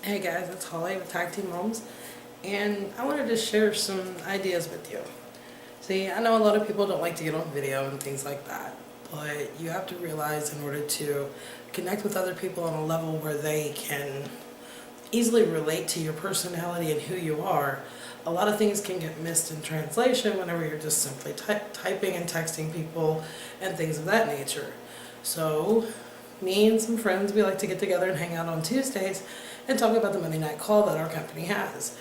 Hey guys, it's Holly with Tag Team Moms, and I wanted to share some ideas with you. See, I know a lot of people don't like to get on video and things like that, but you have to realize in order to connect with other people on a level where they can easily relate to your personality and who you are, a lot of things can get missed in translation whenever you're just simply typing and texting people and things of that nature. So, me and some friends, we like to get together and hang out on Tuesdays and talk about the Monday night call that our company has.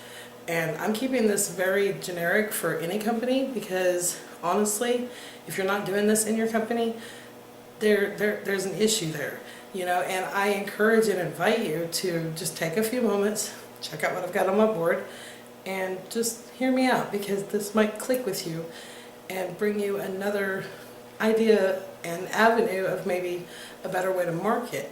And I'm keeping this very generic for any company because honestly, if you're not doing this in your company, there's an issue there. And I encourage and invite you to just take a few moments, check out what I've got on my board, and just hear me out because this might click with you and bring you another idea and avenue of maybe a better way to market.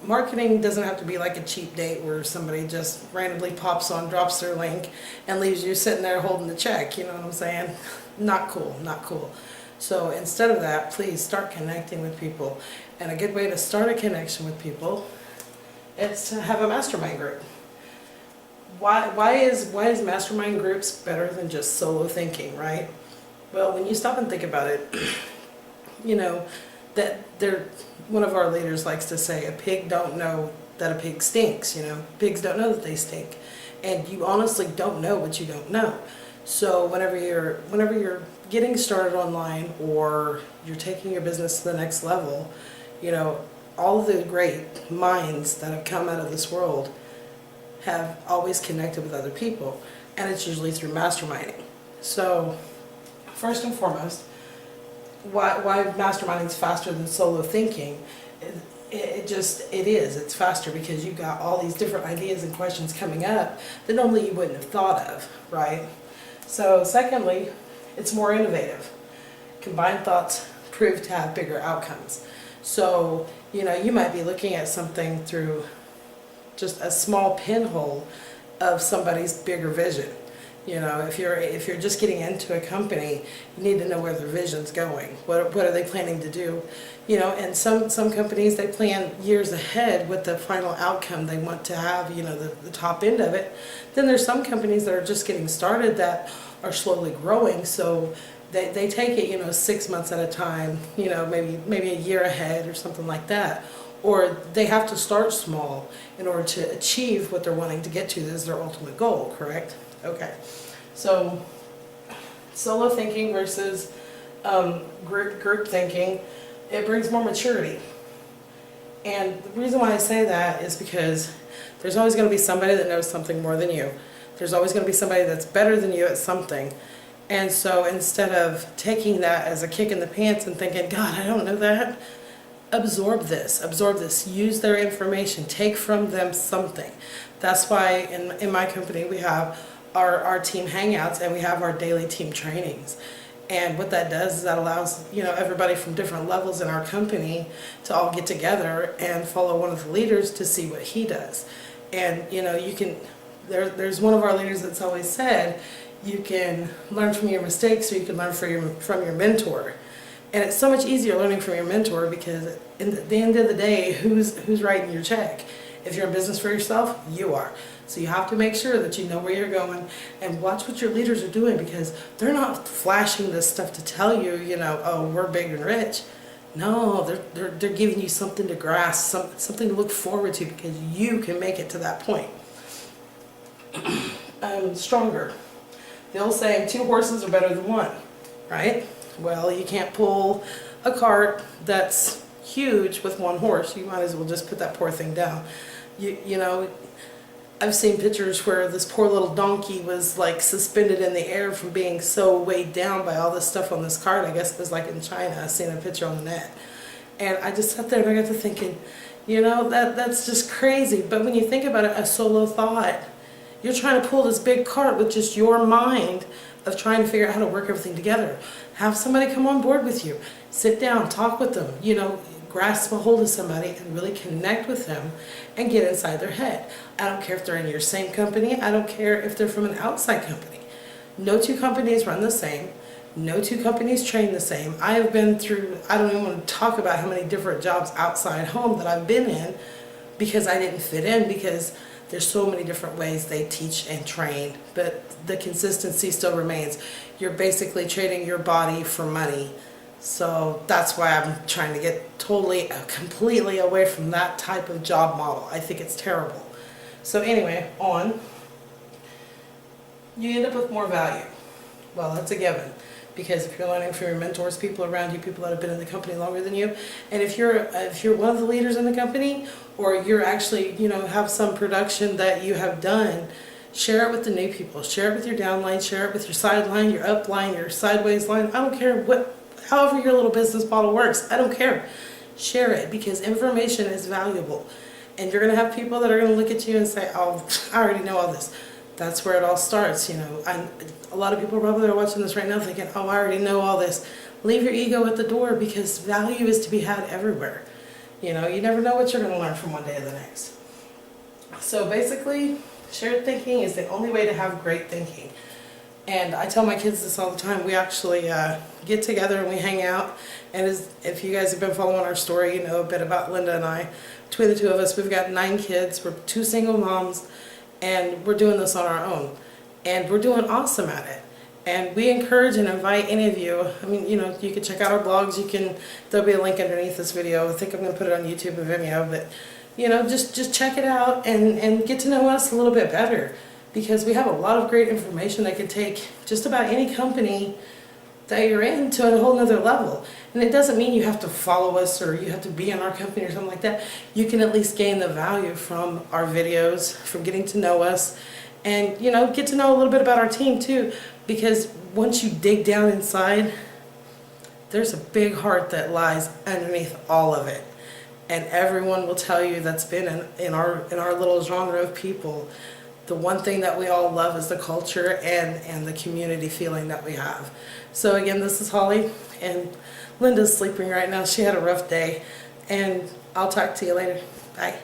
Marketing doesn't have to be like a cheap date where somebody just randomly pops on, drops their link, and leaves you sitting there holding the check. You know what I'm saying? Not cool, not cool. So instead of that, please start connecting with people. And a good way to start a connection with people is to have a mastermind group. Why is mastermind groups better than just solo thinking, right? Well, when you stop and think about it, one of our leaders likes to say, a pig don't know that a pig stinks. Pigs don't know that they stink, and you honestly don't know what you don't know. So whenever you're getting started online or you're taking your business to the next level, all of the great minds that have come out of this world have always connected with other people, and it's usually through masterminding. So first and foremost, why masterminding is faster than solo thinking, it's faster because you've got all these different ideas and questions coming up that normally you wouldn't have thought of, right? So secondly, it's more innovative. Combined thoughts prove to have bigger outcomes. So you might be looking at something through just a small pinhole of somebody's bigger vision. If you're just getting into a company, you need to know where their vision's going. What are they planning to do? And some companies, they plan years ahead with the final outcome they want to have, the top end of it. Then there's some companies that are just getting started that are slowly growing, so they take it, 6 months at a time, maybe a year ahead or something like that. Or they have to start small in order to achieve what they're wanting to get to as their ultimate goal, correct? Okay, so solo thinking versus group thinking, it brings more maturity. And the reason why I say that is because there's always going to be somebody that knows something more than you. There's always going to be somebody that's better than you at something. And so instead of taking that as a kick in the pants and thinking, God, I don't know that, absorb this, use their information, take from them something. That's why in my company we have our team hangouts and we have our daily team trainings. And what that does is that allows everybody from different levels in our company to all get together and follow one of the leaders to see what he does. And there's one of our leaders that's always said, you can learn from your mistakes or you can learn from your mentor. And it's so much easier learning from your mentor because at the end of the day, who's writing your check? If you're in business for yourself, you are. So you have to make sure that you know where you're going and watch what your leaders are doing because they're not flashing this stuff to tell you, oh, we're big and rich. No, they're giving you something to grasp, something to look forward to because you can make it to that point. Stronger. The old saying, 2 horses are better than 1, right? Well, you can't pull a cart that's huge with 1 horse. You might as well just put that poor thing down. I've seen pictures where this poor little donkey was like suspended in the air from being so weighed down by all this stuff on this cart. I guess it was like in China. I seen a picture on the net. And I just sat there and I got to thinking, that's just crazy. But when you think about it, a solo thought, you're trying to pull this big cart with just your mind of trying to figure out how to work everything together. Have somebody come on board with you. Sit down, talk with them, grasp a hold of somebody and really connect with them and get inside their head. I don't care if they're in your same company. I don't care if they're from an outside company. No 2 companies run the same. No 2 companies train the same. I have been through, I don't even want to talk about how many different jobs outside home that I've been in because I didn't fit in, because there's so many different ways they teach and train, but the consistency still remains. You're basically trading your body for money. So that's why I'm trying to get completely away from that type of job model. I think it's terrible. So anyway, you end up with more value. Well, that's a given, because if you're learning from your mentors, people around you, people that have been in the company longer than you, and if you're one of the leaders in the company, or you're actually, have some production that you have done, share it with the new people. Share it with your downline, share it with your sideline, your upline, your sideways line. I don't care however your little business model works. I don't care. Share it, because information is valuable. And you're going to have people that are going to look at you and say, oh, I already know all this. That's where it all starts. A lot of people probably are watching this right now thinking, oh, I already know all this. Leave your ego at the door, because value is to be had everywhere. You never know what you're going to learn from one day to the next. So basically, shared thinking is the only way to have great thinking. And I tell my kids this all the time. We actually get together and we hang out. And if you guys have been following our story, you know a bit about Linda and I. Between the two of us, we've got 9 kids. We're 2 single moms, and we're doing this on our own. And we're doing awesome at it. And we encourage and invite any of you. I mean, you can check out our blogs. There'll be a link underneath this video. I think I'm going to put it on YouTube and Vimeo. But, just check it out and get to know us a little bit better. Because we have a lot of great information that can take just about any company that you're in to a whole nother level. And it doesn't mean you have to follow us or you have to be in our company or something like that. You can at least gain the value from our videos, from getting to know us, and get to know a little bit about our team too. Because once you dig down inside, there's a big heart that lies underneath all of it. And everyone will tell you that's been in our little genre of people. The one thing that we all love is the culture and the community feeling that we have. So again, this is Holly, and Linda's sleeping right now. She had a rough day, and I'll talk to you later. Bye.